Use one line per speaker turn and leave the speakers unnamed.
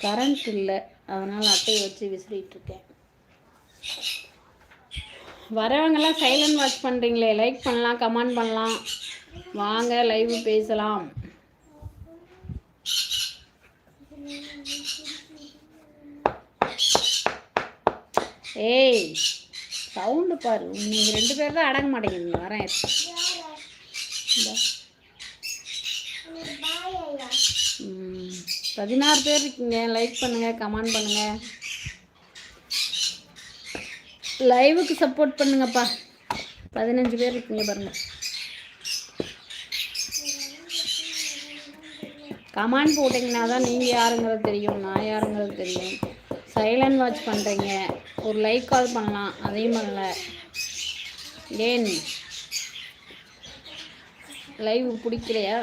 Current இல்லை, அதனால் அட்டையை வச்சு விசிறிட்டு இருக்கேன். வரவங்கெல்லாம் சைலண்ட் வாட்ச் பண்ணுறீங்களே, லைக் பண்ணலாம், கமெண்ட் பண்ணலாம், வாங்க லைவ் பேசலாம். ஏய் சவுண்டு பாரு, நீங்கள் 2 பேர் தான் அடங்க மாட்டேங்கிறீங்க. வரேன் 16 பேர் இருக்கீங்க. லைக் பண்ணுங்கள், கமெண்ட் பண்ணுங்கள், லைவுக்கு சப்போர்ட் பண்ணுங்கப்பா. 15 பேர் இருக்கீங்க பாருங்க. கமெண்ட் போட்டிங்கன்னா தான் நீங்கள் யாருங்கிறது தெரியும், நான் யாருங்கிறது தெரியும். சைலண்ட் வாட்ச் பண்ணுறீங்க, ஒரு லைக் கால் பண்ணலாம், அதையும் பண்ணல. ஏன் லைவ் பிடிக்கலையா?